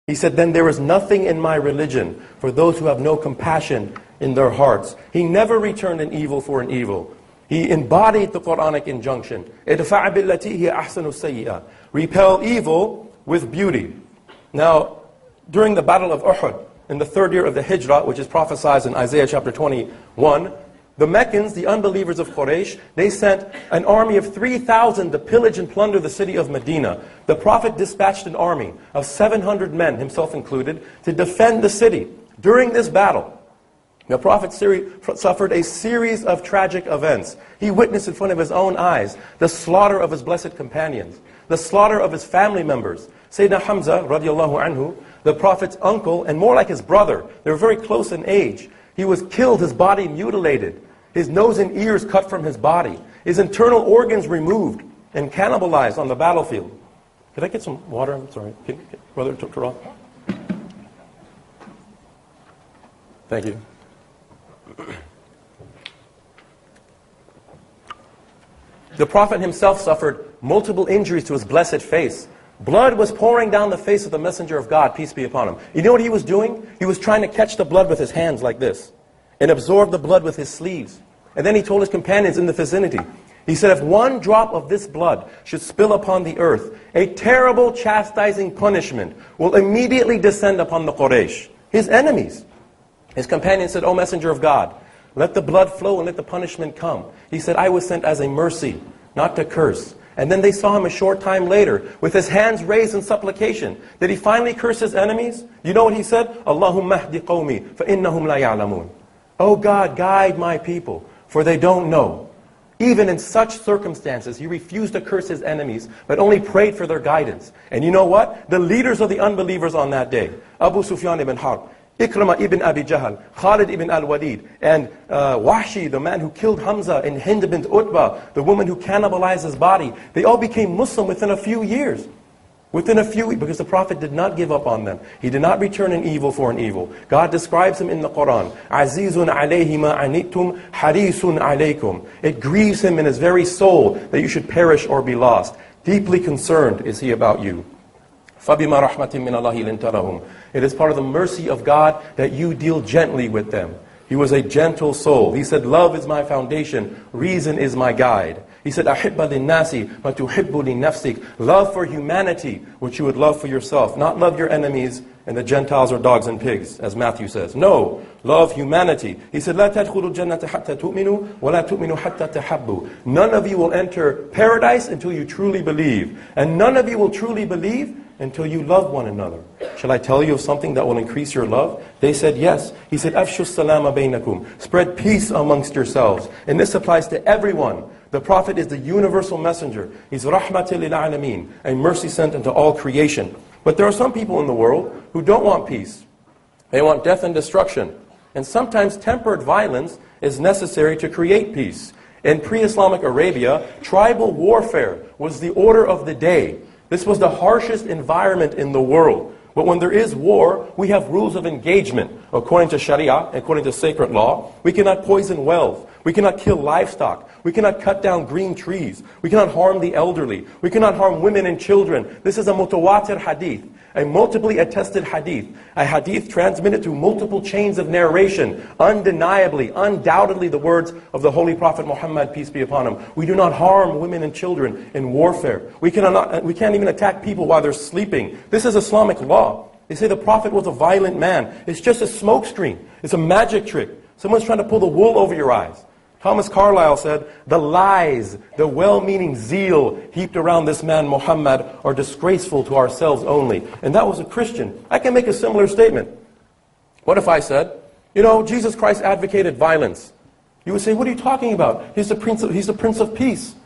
He said, then there is nothing in my religion for those who have no compassion in their hearts. He never returned an evil for an evil. He embodied the Quranic injunction. ادفع بالتي هي أحسن السيئة. Repel evil with beauty. Now, during the Battle of Uhud, in the 3rd year of the Hijrah, which is prophesied in Isaiah chapter 21, the Meccans, the unbelievers of Quraysh, they sent an army of 3,000 to pillage and plunder the city of Medina. The Prophet dispatched an army of 700 men, himself included, to defend the city. During this battle, the Prophet suffered a series of tragic events. He witnessed in front of his own eyes the slaughter of his blessed companions, the slaughter of his family members. Sayyidina Hamza, radiallahu anhu, the Prophet's uncle, and more like his brother, they were very close in age. He was killed, his body mutilated, his nose and ears cut from his body, his internal organs removed and cannibalized on the battlefield. Could I get some water? I'm sorry. Brother Turab? Thank you. The Prophet himself suffered multiple injuries to his blessed face. Blood was pouring down the face of the Messenger of God, peace be upon him. You know what he was doing? He was trying to catch the blood with his hands like this and absorb the blood with his sleeves. And then he told his companions in the vicinity, he said, if one drop of this blood should spill upon the earth, a terrible chastising punishment will immediately descend upon the Quraysh, his enemies. His companions said, O Messenger of God, let the blood flow and let the punishment come. He said, I was sent as a mercy, not to curse. And then they saw him a short time later with his hands raised in supplication. Did he finally curse his enemies? You know what he said? Allahumma hdi qawmi fa innahum la ya'lamun. Oh God, guide my people, for they don't know. Even in such circumstances, he refused to curse his enemies, but only prayed for their guidance. And you know what? The leaders of the unbelievers on that day, Abu Sufyan ibn Harb, Ikramah ibn Abi Jahl, Khalid ibn al-Walid, and Wahshi, the man who killed Hamza, and Hind bint Utbah, the woman who cannibalized his body, they all became Muslim within a few years. Because the Prophet did not give up on them. He did not return an evil for an evil. God describes him in the Quran. Azizun alayhi ma anittum, harisun alaykum. It grieves him in his very soul that you should perish or be lost. Deeply concerned is he about you. فَبِمَا رَحْمَةٍ مِّنَ اللَّهِ لِنْتَ لَهُمْ. It is part of the mercy of God that you deal gently with them. He was a gentle soul. He said, love is my foundation, reason is my guide. He said, أَحِبَّ لِلنَّاسِ مَا تُحِبُّ لِنَفْسِكَ. Love for humanity, which you would love for yourself. Not love your enemies and the Gentiles or dogs and pigs, as Matthew says. No, love humanity. He said, لَا تَدْخُلُوا الْجَنَّةَ حَتَّى تُؤْمِنُوا وَلَا تُؤْمِنُوا حَتَّى تَحَبُّوا. None of you will enter paradise until you truly believe. And none of you will truly believe until you love one another. Shall I tell you of something that will increase your love? They said yes. He said, أَفْشُوا السَّلَامَ بَيْنَكُمْ. Spread peace amongst yourselves. And this applies to everyone. The Prophet is the universal messenger. He's rahmatil lil alameen, a mercy sent unto all creation. But there are some people in the world who don't want peace. They want death and destruction. And sometimes tempered violence is necessary to create peace. In pre-Islamic Arabia, tribal warfare was the order of the day. This was the harshest environment in the world. But when there is war, we have rules of engagement. According to Sharia, according to sacred law, we cannot poison wells. We cannot kill livestock. We cannot cut down green trees. We cannot harm the elderly. We cannot harm women and children. This is a mutawatir hadith, a multiply attested hadith. A hadith transmitted through multiple chains of narration. Undeniably, undoubtedly the words of the Holy Prophet Muhammad, peace be upon him. We do not harm women and children in warfare. We can't even attack people while they're sleeping. This is Islamic law. They say the Prophet was a violent man. It's just a smokescreen. It's a magic trick. Someone's trying to pull the wool over your eyes. Thomas Carlyle said, the lies, the well-meaning zeal heaped around this man Muhammad are disgraceful to ourselves only. And that was a Christian. I can make a similar statement. What if I said, you know, Jesus Christ advocated violence? You would say, what are you talking about? He's the Prince of Peace.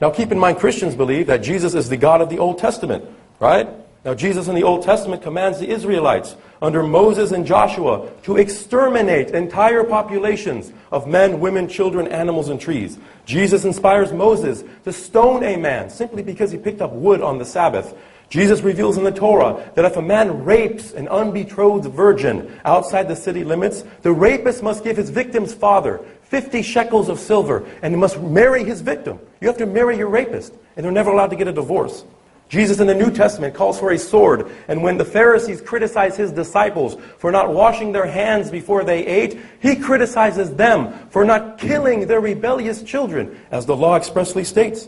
Now keep in mind, Christians believe that Jesus is the God of the Old Testament, right? Now Jesus in the Old Testament commands the Israelites under Moses and Joshua to exterminate entire populations of men, women, children, animals, and trees. Jesus inspires Moses to stone a man simply because he picked up wood on the Sabbath. Jesus reveals in the Torah that if a man rapes an unbetrothed virgin outside the city limits, the rapist must give his victim's father 50 shekels of silver and he must marry his victim. You have to marry your rapist, and they're never allowed to get a divorce. Jesus in the New Testament calls for a sword. And when the Pharisees criticize his disciples for not washing their hands before they ate, he criticizes them for not killing their rebellious children, as the law expressly states.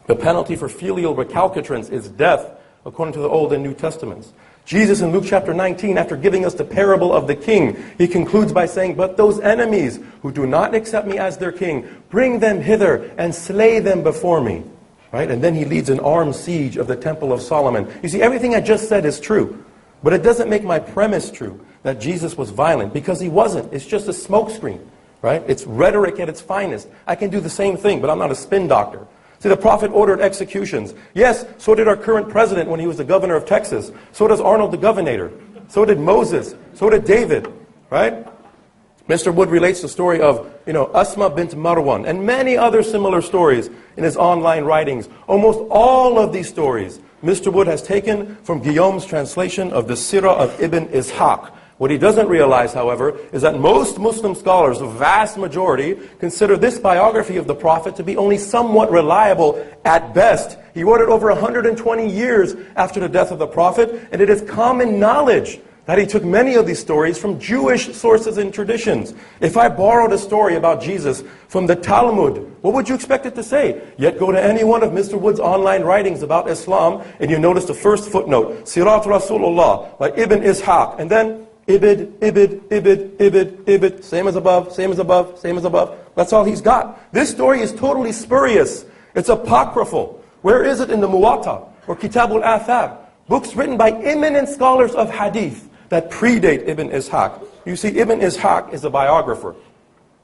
The penalty for filial recalcitrance is death, according to the Old and New Testaments. Jesus in Luke chapter 19, after giving us the parable of the king, he concludes by saying, "But those enemies who do not accept me as their king, bring them hither and slay them before me." Right? And then he leads an armed siege of the Temple of Solomon. You see, everything I just said is true. But it doesn't make my premise true, that Jesus was violent, because he wasn't. It's just a smokescreen. Right? It's rhetoric at its finest. I can do the same thing, but I'm not a spin doctor. See, the prophet ordered executions. Yes, so did our current president when he was the governor of Texas. So does Arnold the Governor. So did Moses. So did David. Right? Mr. Wood relates the story of, Asma bint Marwan and many other similar stories in his online writings. Almost all of these stories, Mr. Wood has taken from Guillaume's translation of the Sirah of Ibn Ishaq. What he doesn't realize, however, is that most Muslim scholars, the vast majority, consider this biography of the Prophet to be only somewhat reliable at best. He wrote it over 120 years after the death of the Prophet, and it is common knowledge that he took many of these stories from Jewish sources and traditions. If I borrowed a story about Jesus from the Talmud, what would you expect it to say? Yet go to any one of Mr. Wood's online writings about Islam, and you notice the first footnote, Sirat Rasulullah by Ibn Ishaq, and then Ibid, same as above, same as above, same as above. That's all he's got. This story is totally spurious. It's apocryphal. Where is it in the Muwatta or Kitab al-Athar? Books written by eminent scholars of hadith that predate Ibn Ishaq. You see, Ibn Ishaq is a biographer.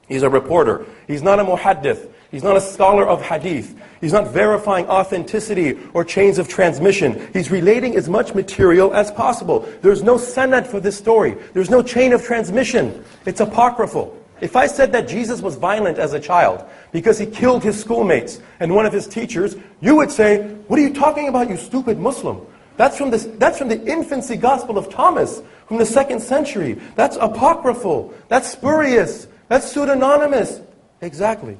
He's a reporter. He's not a muhaddith. He's not a scholar of hadith. He's not verifying authenticity or chains of transmission. He's relating as much material as possible. There's no sanad for this story. There's no chain of transmission. It's apocryphal. If I said that Jesus was violent as a child because he killed his schoolmates and one of his teachers, you would say, "What are you talking about, you stupid Muslim? That's from the infancy gospel of Thomas, from the 2nd century. That's apocryphal. That's spurious. That's pseudonymous." Exactly.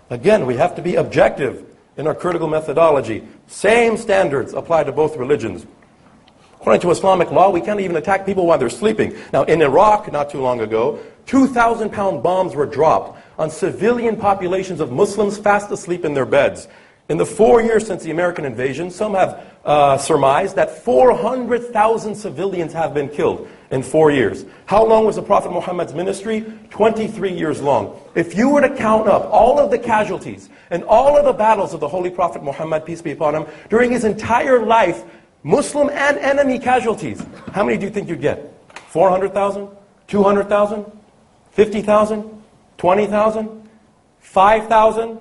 Again, we have to be objective in our critical methodology. Same standards apply to both religions. According to Islamic law, we can't even attack people while they're sleeping. Now, in Iraq, not too long ago, 2,000-pound bombs were dropped on civilian populations of Muslims fast asleep in their beds. In the 4 years since the American invasion, some have surmised that 400,000 civilians have been killed in 4 years. How long was the Prophet Muhammad's ministry? 23 years long. If you were to count up all of the casualties and all of the battles of the Holy Prophet Muhammad, peace be upon him, during his entire life, Muslim and enemy casualties, how many do you think you'd get? 400,000? 200,000? 50,000? 20,000? 5,000?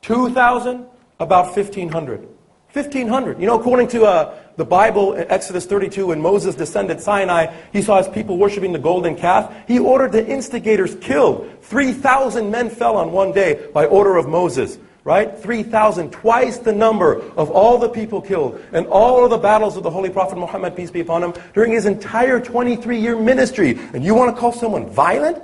2,000? About 1,500. 1,500. According to the Bible, in Exodus 32, when Moses descended Sinai, he saw his people worshiping the golden calf. He ordered the instigators killed. 3,000 men fell on one day by order of Moses. Right? 3,000, twice the number of all the people killed and all of the battles of the Holy Prophet Muhammad, peace be upon him, during his entire 23-year ministry. And you want to call someone violent?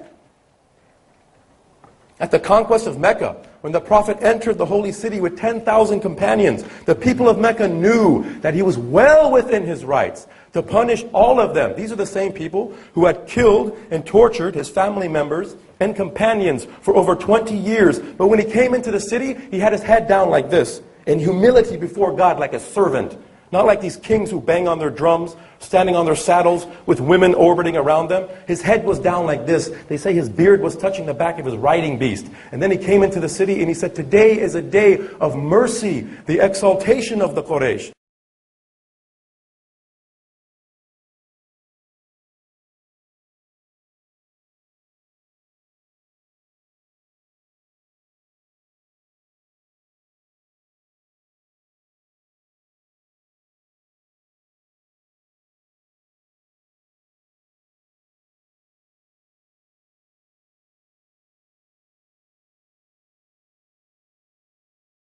At the conquest of Mecca, when the Prophet entered the holy city with 10,000 companions, the people of Mecca knew that he was well within his rights to punish all of them. These are the same people who had killed and tortured his family members and companions for over 20 years. But when he came into the city, he had his head down like this, in humility before God, like a servant. Not like these kings who bang on their drums, standing on their saddles with women orbiting around them. His head was down like this. They say his beard was touching the back of his riding beast. And then he came into the city and he said, "Today is a day of mercy, the exaltation of the Quraysh."